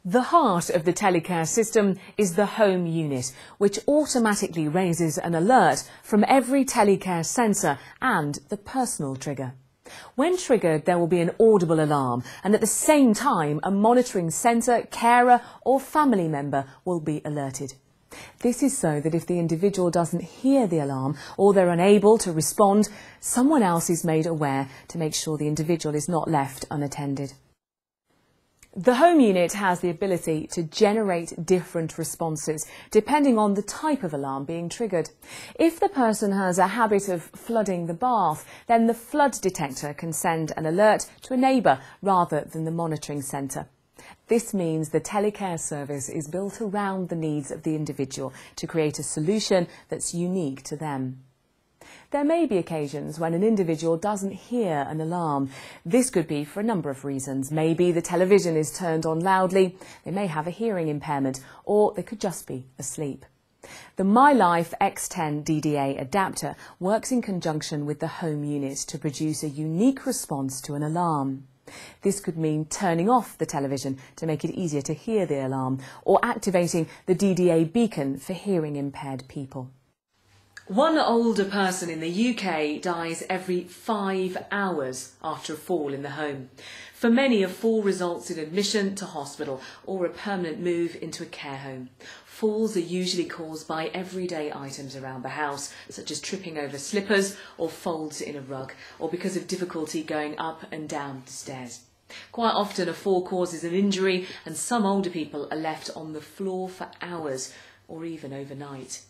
The heart of the Telehealthcare system is the home unit, which automatically raises an alert from every Telehealthcare sensor and the personal trigger. When triggered, there will be an audible alarm, and at the same time, a monitoring sensor, carer or family member will be alerted. This is so that if the individual doesn't hear the alarm or they're unable to respond, someone else is made aware to make sure the individual is not left unattended. The home unit has the ability to generate different responses depending on the type of alarm being triggered. If the person has a habit of flooding the bath, then the flood detector can send an alert to a neighbour rather than the monitoring centre. This means the Telehealthcare service is built around the needs of the individual to create a solution that's unique to them. There may be occasions when an individual doesn't hear an alarm. This could be for a number of reasons. Maybe the television is turned on loudly, they may have a hearing impairment, or they could just be asleep. The MyLife X10 DDA adapter works in conjunction with the home unit to produce a unique response to an alarm. This could mean turning off the television to make it easier to hear the alarm, or activating the DDA beacon for hearing impaired people. One older person in the UK dies every 5 hours after a fall in the home. For many, a fall results in admission to hospital or a permanent move into a care home. Falls are usually caused by everyday items around the house, such as tripping over slippers or folds in a rug, or because of difficulty going up and down the stairs. Quite often a fall causes an injury, and some older people are left on the floor for hours or even overnight.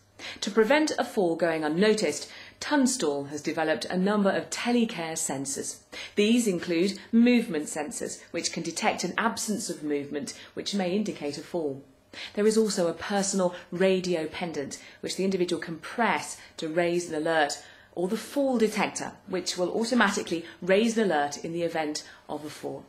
To prevent a fall going unnoticed, Tunstall has developed a number of Telehealthcare sensors. These include movement sensors, which can detect an absence of movement, which may indicate a fall. There is also a personal radio pendant, which the individual can press to raise an alert, or the fall detector, which will automatically raise an alert in the event of a fall.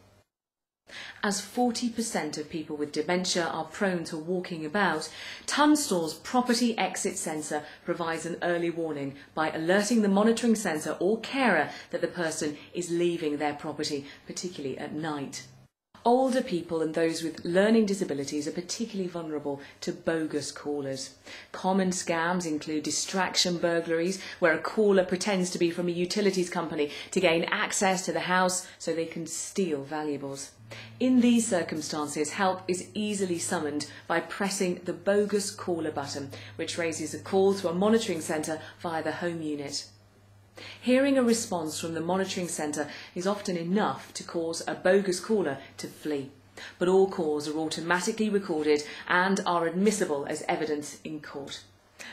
As 40% of people with dementia are prone to walking about, Tunstall's property exit sensor provides an early warning by alerting the monitoring sensor or carer that the person is leaving their property, particularly at night. Older people and those with learning disabilities are particularly vulnerable to bogus callers. Common scams include distraction burglaries, where a caller pretends to be from a utilities company to gain access to the house so they can steal valuables. In these circumstances, help is easily summoned by pressing the bogus caller button, which raises a call to a monitoring centre via the home unit. Hearing a response from the monitoring centre is often enough to cause a bogus caller to flee. But all calls are automatically recorded and are admissible as evidence in court.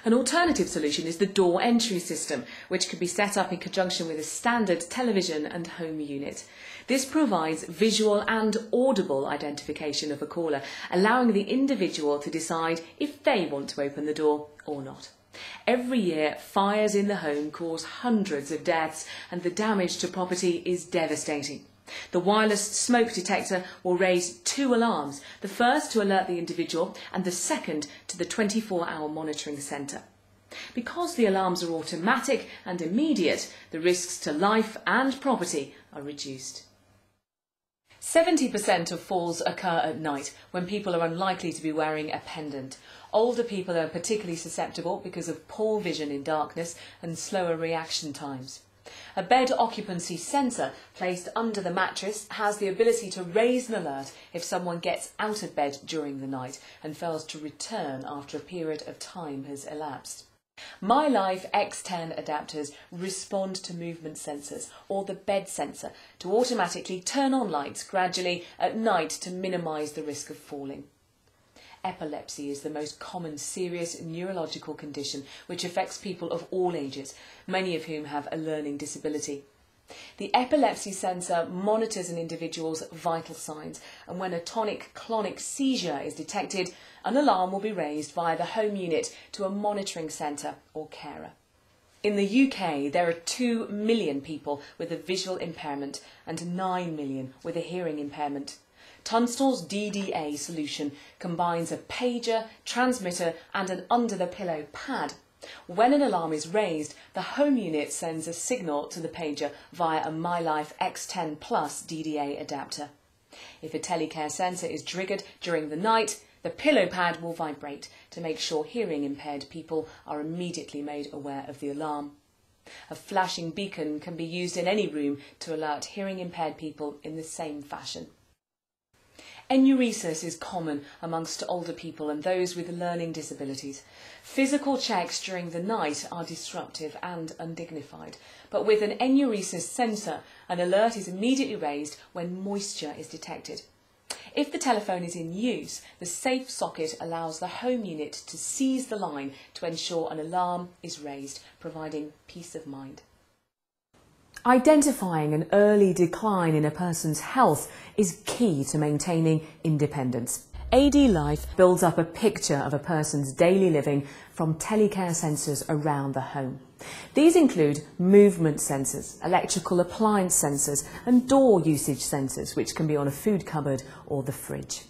An alternative solution is the door entry system, which can be set up in conjunction with a standard television and home unit. This provides visual and audible identification of a caller, allowing the individual to decide if they want to open the door or not. Every year, fires in the home cause hundreds of deaths, and the damage to property is devastating. The wireless smoke detector will raise 2 alarms, the first to alert the individual and the second to the 24-hour monitoring centre. Because the alarms are automatic and immediate, the risks to life and property are reduced. 70% of falls occur at night, when people are unlikely to be wearing a pendant. Older people are particularly susceptible because of poor vision in darkness and slower reaction times. A bed occupancy sensor placed under the mattress has the ability to raise an alert if someone gets out of bed during the night and fails to return after a period of time has elapsed. MyLife X10 adapters respond to movement sensors or the bed sensor to automatically turn on lights gradually at night to minimise the risk of falling. Epilepsy is the most common serious neurological condition which affects people of all ages, many of whom have a learning disability. The epilepsy sensor monitors an individual's vital signs, and when a tonic-clonic seizure is detected, an alarm will be raised via the home unit to a monitoring centre or carer. In the UK, there are 2 million people with a visual impairment and 9 million with a hearing impairment. Tunstall's DDA solution combines a pager, transmitter and an under-the-pillow pad. When an alarm is raised, the home unit sends a signal to the pager via a MyLife X10 Plus DDA adapter. If a Telecare sensor is triggered during the night, the pillow pad will vibrate to make sure hearing impaired people are immediately made aware of the alarm. A flashing beacon can be used in any room to alert hearing impaired people in the same fashion. Enuresis is common amongst older people and those with learning disabilities. Physical checks during the night are disruptive and undignified, but with an enuresis sensor, an alert is immediately raised when moisture is detected. If the telephone is in use, the safe socket allows the home unit to seize the line to ensure an alarm is raised, providing peace of mind. Identifying an early decline in a person's health is key to maintaining independence. AD Life builds up a picture of a person's daily living from Telecare sensors around the home. These include movement sensors, electrical appliance sensors and door usage sensors, which can be on a food cupboard or the fridge.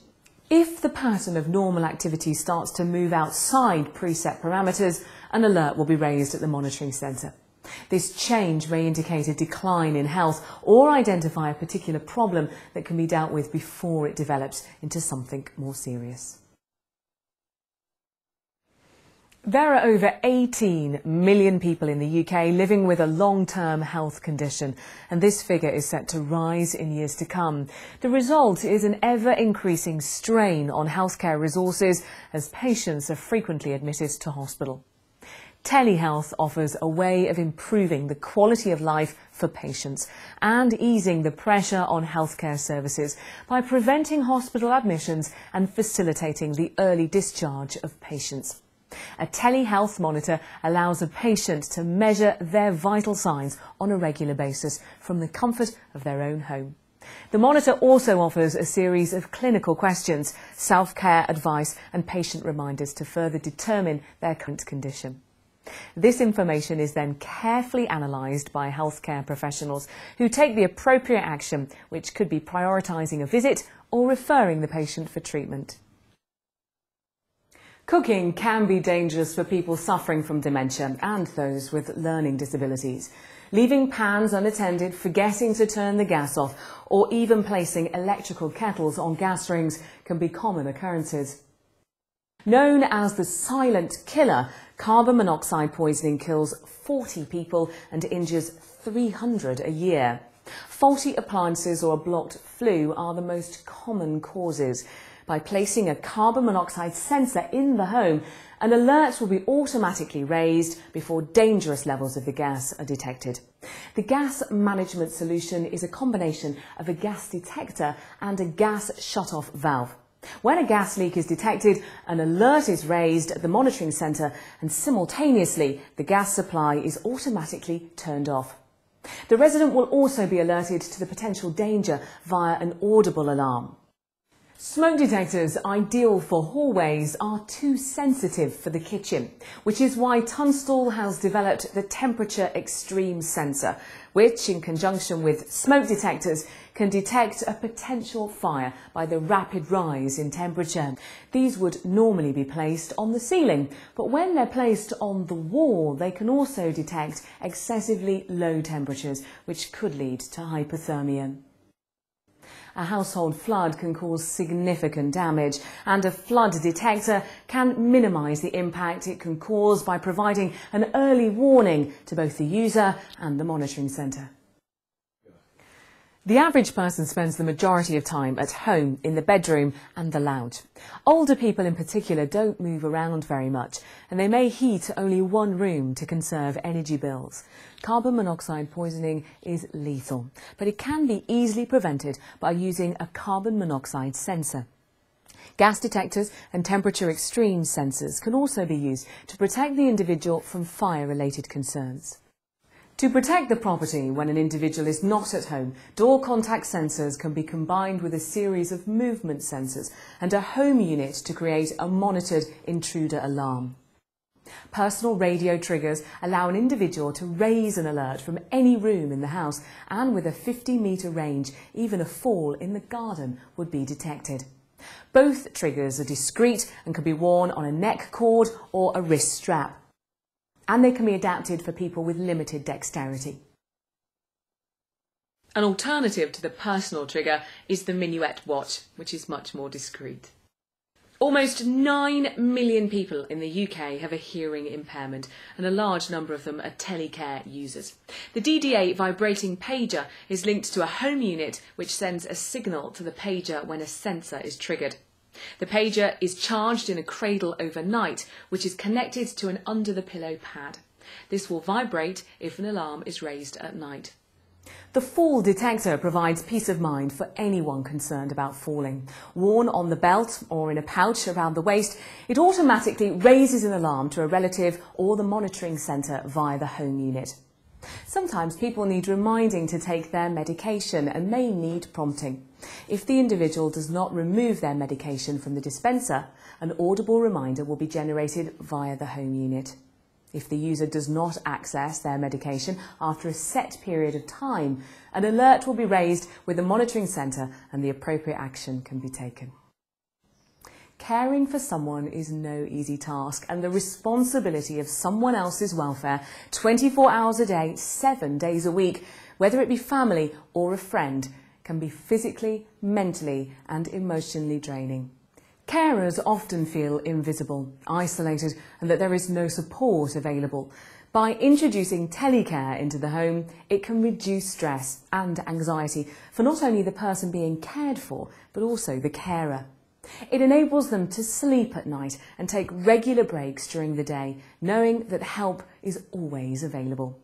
If the pattern of normal activity starts to move outside preset parameters, an alert will be raised at the monitoring centre. This change may indicate a decline in health or identify a particular problem that can be dealt with before it develops into something more serious. There are over 18 million people in the UK living with a long-term health condition, and this figure is set to rise in years to come. The result is an ever-increasing strain on healthcare resources as patients are frequently admitted to hospital. Telehealth offers a way of improving the quality of life for patients and easing the pressure on healthcare services by preventing hospital admissions and facilitating the early discharge of patients. A telehealth monitor allows a patient to measure their vital signs on a regular basis from the comfort of their own home. The monitor also offers a series of clinical questions, self-care advice and patient reminders to further determine their current condition. This information is then carefully analysed by healthcare professionals who take the appropriate action, which could be prioritising a visit or referring the patient for treatment. Cooking can be dangerous for people suffering from dementia and those with learning disabilities. Leaving pans unattended, forgetting to turn the gas off, or even placing electrical kettles on gas rings can be common occurrences. Known as the silent killer, carbon monoxide poisoning kills 40 people and injures 300 a year. Faulty appliances or a blocked flue are the most common causes. By placing a carbon monoxide sensor in the home, an alert will be automatically raised before dangerous levels of the gas are detected. The gas management solution is a combination of a gas detector and a gas shut-off valve. When a gas leak is detected, an alert is raised at the monitoring centre and simultaneously the gas supply is automatically turned off. The resident will also be alerted to the potential danger via an audible alarm. Smoke detectors ideal for hallways are too sensitive for the kitchen, which is why Tunstall has developed the temperature extreme sensor, which in conjunction with smoke detectors can detect a potential fire by the rapid rise in temperature. These would normally be placed on the ceiling, but when they're placed on the wall, they can also detect excessively low temperatures, which could lead to hypothermia. A household flood can cause significant damage, and a flood detector can minimise the impact it can cause by providing an early warning to both the user and the monitoring centre. The average person spends the majority of time at home, in the bedroom and the lounge. Older people in particular don't move around very much, and they may heat only one room to conserve energy bills. Carbon monoxide poisoning is lethal, but it can be easily prevented by using a carbon monoxide sensor. Gas detectors and temperature extreme sensors can also be used to protect the individual from fire-related concerns. To protect the property when an individual is not at home, door contact sensors can be combined with a series of movement sensors and a home unit to create a monitored intruder alarm. Personal radio triggers allow an individual to raise an alert from any room in the house, and with a 50-metre range, even a fall in the garden would be detected. Both triggers are discreet and can be worn on a neck cord or a wrist strap, and they can be adapted for people with limited dexterity. An alternative to the personal trigger is the minuet watch, which is much more discreet. Almost 9 million people in the UK have a hearing impairment, and a large number of them are Telehealthcare users. The DDA vibrating pager is linked to a home unit which sends a signal to the pager when a sensor is triggered. The pager is charged in a cradle overnight, which is connected to an under-the-pillow pad. This will vibrate if an alarm is raised at night. The fall detector provides peace of mind for anyone concerned about falling. Worn on the belt or in a pouch around the waist, it automatically raises an alarm to a relative or the monitoring centre via the home unit. Sometimes people need reminding to take their medication and may need prompting. If the individual does not remove their medication from the dispenser, an audible reminder will be generated via the home unit. If the user does not access their medication after a set period of time, an alert will be raised with the monitoring centre and the appropriate action can be taken. Caring for someone is no easy task, and the responsibility of someone else's welfare 24 hours a day, 7 days a week, whether it be family or a friend, can be physically, mentally and emotionally draining. Carers often feel invisible, isolated, and that there is no support available. By introducing Telehealthcare into the home, it can reduce stress and anxiety for not only the person being cared for, but also the carer. It enables them to sleep at night and take regular breaks during the day, knowing that help is always available.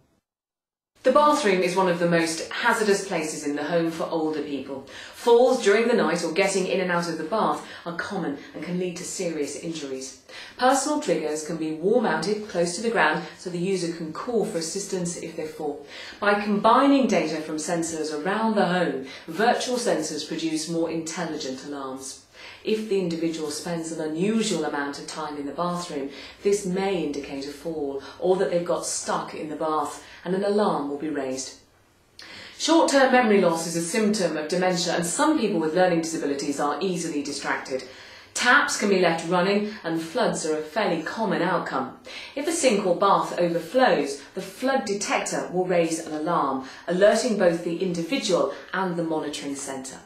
The bathroom is one of the most hazardous places in the home for older people. Falls during the night or getting in and out of the bath are common and can lead to serious injuries. Personal triggers can be wall-mounted close to the ground so the user can call for assistance if they fall. By combining data from sensors around the home, virtual sensors produce more intelligent alarms. If the individual spends an unusual amount of time in the bathroom, this may indicate a fall or that they've got stuck in the bath, and an alarm will be raised. Short-term memory loss is a symptom of dementia, and some people with learning disabilities are easily distracted. Taps can be left running and floods are a fairly common outcome. If a sink or bath overflows, the flood detector will raise an alarm, alerting both the individual and the monitoring centre.